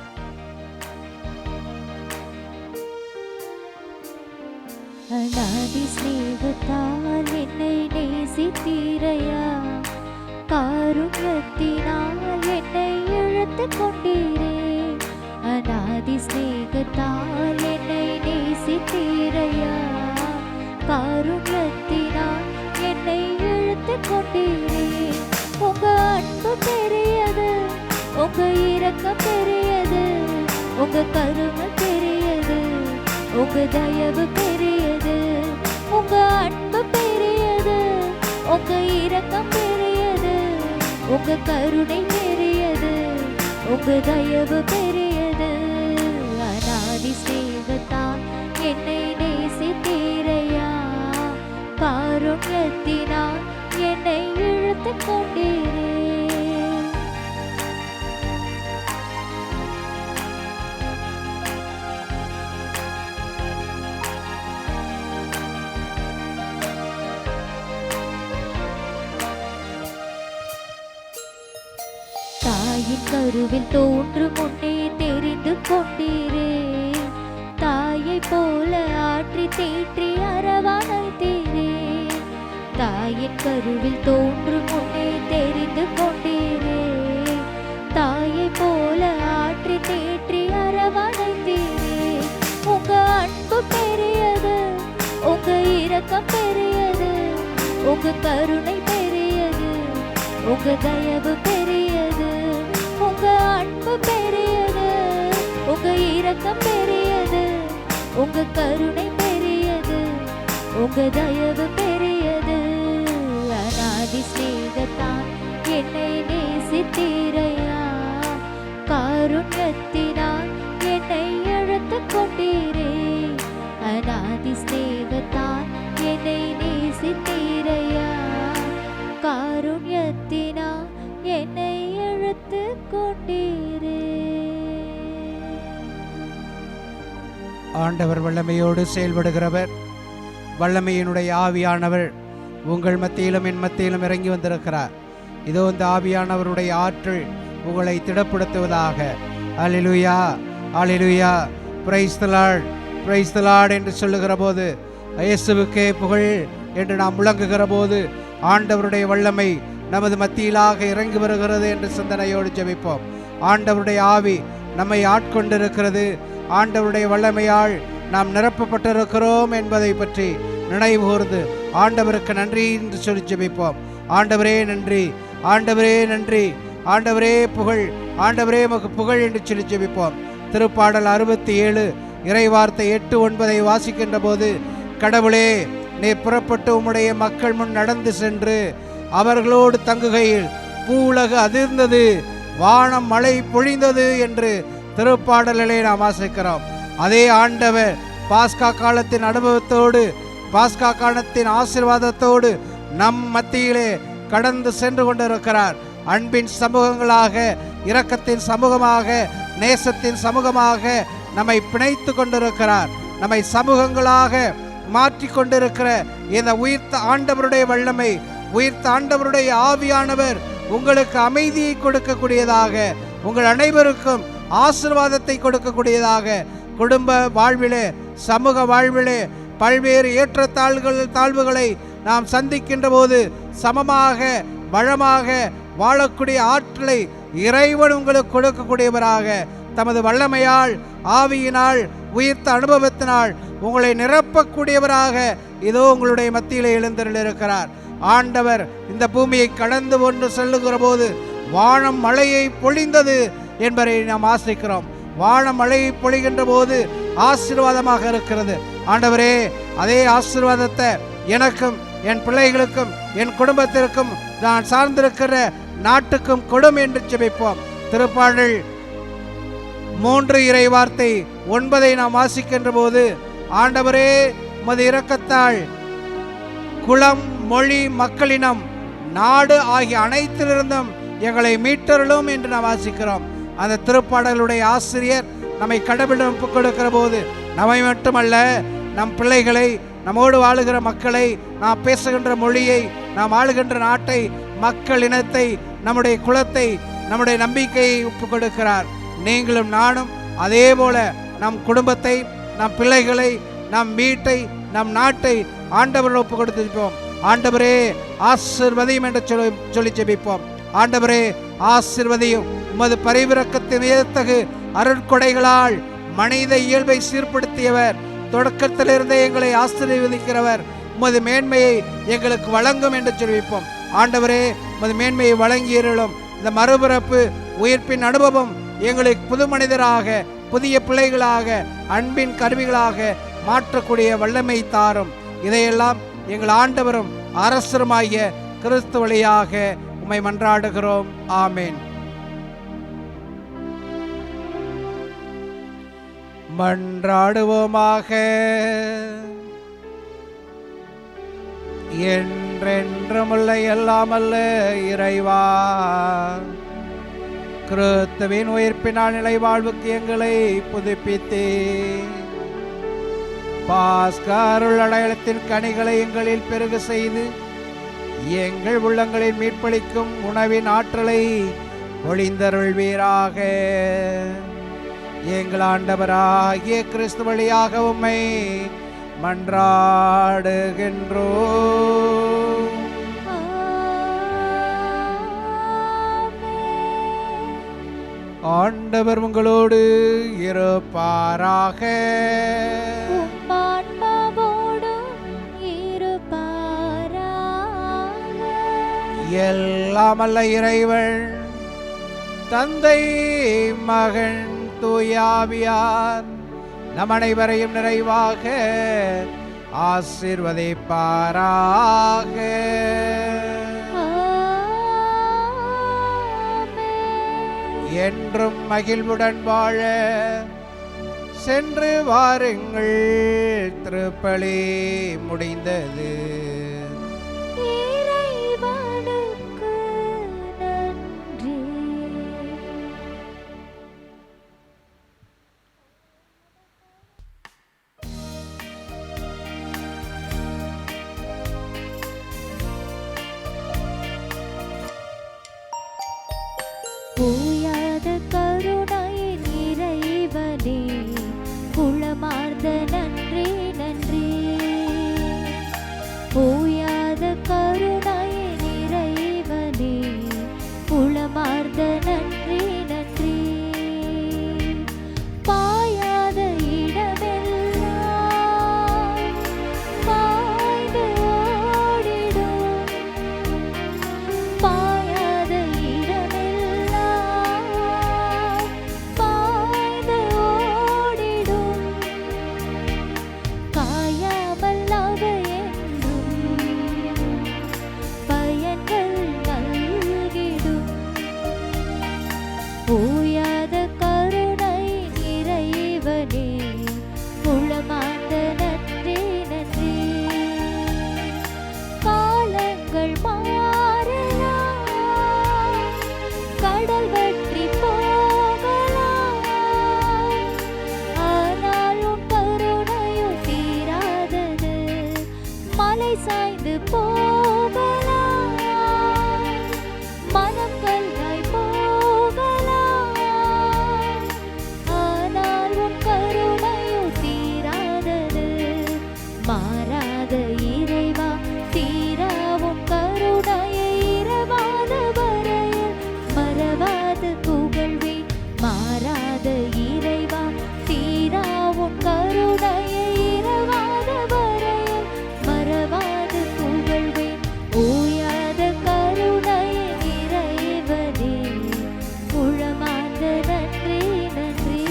Speaker 1: அநாதி ஸ்நேகத்தால் என்னை நேசித்தீரையா, காருண்யத்தால் ஸ்நேகத்தால் என்னை நேசித்தீரையா, காருண்யத்தினால் என்னை இழுத்துக் கொண்டீரே. உங்க அன்பு பெரியது, உங்க இரக்கம் பெரியது, உங்க கருணை பெரியது, உங்க தயவு பெரியது. உங்க அன்பு பெரியது, உங்க இரக்கம் பெரியது, உங்க கருணை பெரியது, உங்க தயவு பெரியது. அநாதி ஸ்நேகத்தால் என்னை நேசித்தீரையா, காருண்யத்தினால் என்னை இழுத்துக் கொண்டீரே. தாயின் கருவில் தோன்றும் முன்னே தெரிந்து கொண்டீரே, தாயை போல ஆற்றி தேற்றி அரவணைத்தீரே. தாயின் கருவில் தோன்றும் முன்னே தெரிந்து கொண்டீரே, தாயை போல ஆற்றி தேற்றி அரவணைத்தீரே. உங்க அன்பு பெரியது, உங்க இரக்கம் பெரியது, உங்க கருணை பெரியது, உங்க தயவு பெரியது. உங்க அன்பு பெரியது, உங்க இரக்கம் பெரியது, உங்க கருணை பெரியது, உங்க தயவு பெரியது. அநாதி ஸ்நேகத்தால் என்னை நேசித்தீரையா, காருண்யத்தினால் என்னை இழுத்துக் கொண்டீரே. அநாதி ஸ்நேகத்தால் என்னை நேசித்தீரையா, காருண்யத்தினால் என்னை இழுத்துக் கொண்டீரே.
Speaker 2: ஆண்டவர் வல்லமையோடு செயல்படுகிறவர். வல்லமையினுடைய ஆவியானவர் உங்கள் மத்தியிலும் என் மத்தியிலும் இறங்கி வந்திருக்கிறார். இதோ இந்த ஆவியானவருடைய ஆற்றல் உங்களை திடப்படுத்துவதாக. அல்லேலூயா, அல்லேலூயா, praise the lord, praise the lord என்று சொல்லுகிற போது, இயேசுவுக்கே புகழ் என்று நாம் முழங்குகிற போது ஆண்டவருடைய வல்லமை நமது மத்தியிலாக இறங்கி வருகிறது என்று சிந்தனையோடு ஜெபிப்போம். ஆண்டவருடைய ஆவி நம்மை ஆட்கொண்டிருக்கிறது, ஆண்டவருடைய வல்லமையால் நாம் நிரப்பப்பட்டிருக்கிறோம் என்பதை பற்றி நினைவு கூர்ந்து ஆண்டவருக்கு நன்றி என்று சொல்லி ஜெபிப்போம். ஆண்டவரே நன்றி, ஆண்டவரே நன்றி, ஆண்டவரே புகழ், ஆண்டவரே உமக்கு புகழ் என்று சொல்லி ஜெபிப்போம். திருப்பாடல் 67 இறைவார்த்தை 8-9 வாசிக்கின்ற போது, கடவுளே நீ புறப்பட்டு உம்முடைய மக்கள் முன் நடந்து சென்று அவர்களோடு தங்குகையில் பூவுலகு அதிர்ந்தது, வானம் மழை பொழிந்தது என்று திருப்பாடலிலே நாம் வாசிக்கிறோம். அதே ஆண்டவர் பாஸ்கா காலத்தின் அனுபவத்தோடு, பாஸ்கா காலத்தின் ஆசீர்வாதத்தோடு நம் மத்தியிலே கடந்து சென்று கொண்டிருக்கிறார். அன்பின் சமூகங்களாக, இரக்கத்தின் சமூகமாக, நேசத்தின் சமூகமாக நம்மை பிணைத்து கொண்டிருக்கிறார். நம்மை சமூகங்களாக மாற்றி கொண்டிருக்கிற இந்த உயிர்த்த ஆண்டவருடைய வல்லமை, உயிர்த்த ஆண்டவருடைய ஆவியானவர் உங்களுக்கு அமைதியை கொடுக்கக்கூடியதாக, உங்கள் அனைவருக்கும் ஆசீர்வாதத்தை கொடுக்கக்கூடியதாக, குடும்ப வாழ்விலே, சமூக வாழ்விலே பல்வேறு தாழ்வுகளை நாம் சந்திக்கின்ற போது சமமாக வளமாக வாழக்கூடிய ஆற்றலை இறைவன் உங்களுக்கு கொடுக்கக்கூடியவராக, தமது வல்லமையால், ஆவியினால், உயிர்த்த அனுபவத்தினால் உங்களை நிரப்பக்கூடியவராக இதோ உங்களுடைய மத்தியிலே எழுந்தருளிருக்கிறார். ஆண்டவர் இந்த பூமியை கடந்து கொண்டு செல்லுகிற போது வானம் மழையை பொழிந்தது என்பதை நாம் ஆசிக்கிறோம். வானம் மழையை பொழிகின்ற போது ஆசீர்வாதமாக இருக்கிறது. ஆண்டவரே, அதே ஆசீர்வாதத்தை எனக்கும், என் பிள்ளைகளுக்கும், என் குடும்பத்திற்கும், நான் சார்ந்திருக்கிற நாட்டுக்கும் கொடும் என்று ஜெபிப்போம். திருப்பாடல் 3 இறைவார்த்தை 9 நாம் வாசிக்கின்ற போது, ஆண்டவரே உமது இரக்கத்தால் குலம், மொழி, மக்களினம், நாடு ஆகிய அனைத்திலிருந்தும் எங்களை மீட்டருளும் என்று நாம் வாசிக்கிறோம். அந்த திருப்பாடலுடைய ஆசிரியர் நம்மை கடவுளிடம் ஒப்புக் கொடுக்கிற போது நம்மை மட்டுமல்ல, நம் பிள்ளைகளை, நம்மோடு வாழுகிற மக்களை, நாம் பேசுகின்ற மொழியை, நாம் ஆளுகின்ற நாட்டை, மக்கள் இனத்தை, நம்முடைய குலத்தை, நம்முடைய நம்பிக்கையை ஒப்புக் கொடுக்கிறார். நீங்களும் நானும் அதே போல நம் குடும்பத்தை, நம் பிள்ளைகளை, நம் வீட்டை, நம் நாட்டை ஆண்டவரை ஒப்புக் கொடுத்திருப்போம். ஆண்டவரே ஆசீர்வதியும் என்று சொல்லி ஜெபிப்போம். ஆண்டவரே ஆசீர்வதியும், உமது பரிவிரக்கத்தின் வியத்தகு அருட்கொடைகளால் மனித இயல்பை சீர்படுத்தியவர், தொடக்கத்திலிருந்தே எங்களை ஆசீர்வதிக்கிறவர், உமது மேன்மையை எங்களுக்கு வழங்கும் என்று சொல்விப்போம். ஆண்டவரே, உமது மேன்மையை வழங்கியிருளும். இந்த மறுபிறப்பு உயிர்ப்பின் அனுபவம் எங்களை புது மனிதராக, புதிய பிள்ளைகளாக, அன்பின் கருவிகளாக மாற்றக்கூடிய வல்லமை தாரும். இதையெல்லாம் எங்கள் ஆண்டவரும் அரசருமாகிய கிறிஸ்து வழியாக உம்மை மன்றாடுகிறோம். ஆமேன். மன்றாடுவோமாக. என்றென்றுமுள்ள எல்லாமல்ல இறைவா, கிறிஸ்துவின் உயிர்ப்பினால் நிலைவாழ்வுக்கு எங்களை புதுப்பித்தே பாஸ்கா அருள் அடையாளத்தின் கனிகளை எங்களில் பெருக செய்து எங்கள் உள்ளங்களில் மீட்பளிக்கும் உணவின் ஆற்றலை பொழிந்தருள்வீராக. எங்கள் ஆண்டவராகிய கிறிஸ்து வழியாக உம்மை மன்றாடுகின்றோம். ஆண்டவர் உங்களோடு இருப்பாராக. எல்லாம் அல்ல இறைவன் தந்தை, மகன், தூயாவியார் நம் அனைவரையும் நிறைவாக ஆசீர்வதிப்பாராக. என்றும் மகிழ்வுடன் வாழ சென்று வாருங்கள். திருப்பலி முடிந்தது.
Speaker 1: ஓயாத கருணையின் இறைவனே, உளமார்ந்த நன்றி நன்றி. ஓயாத கருணையின் இறைவனே, உளமார்ந்த நன்றி நன்றி. பாயாத இடமெல்லாம் பாய்ந்து ஓடிடும், பாயாத இடமெல்லாம் பாய்ந்து ஓடிடும். காயாமல் அவை என்றும் பயன்கள் நல்கிடும். ஓயாத கருணை இறைவனே, உளமார்ந்த நன்றி நன்றி. காலங்கள் மாறலாம், கடல் வற்றி போகலாம், ஆனால் உன் கருணையோ தீராதது. மலை சாய்ந்து போகலாம், மனம் கல்லாய் போகலாம், ஆனால் உன் கருணையோ தீராதது. மாறாத இறைவா, தீரா உன் கருணையை இரவாத வரையில் மறவாது புகழ்வேன். மாறாத இறைவா, தீரா உன் கருணையை இரவாத வரையில் மறவாது புகழ்வேன். ஓயாத கருணையின் இறைவனே, உளமார்ந்த நன்றி நன்றி.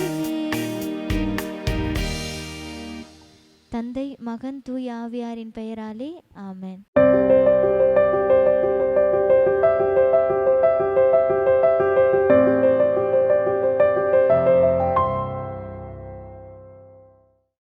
Speaker 1: தந்தை, மகன், தூய ஆவியாரின் பெயராலே ஆமென்.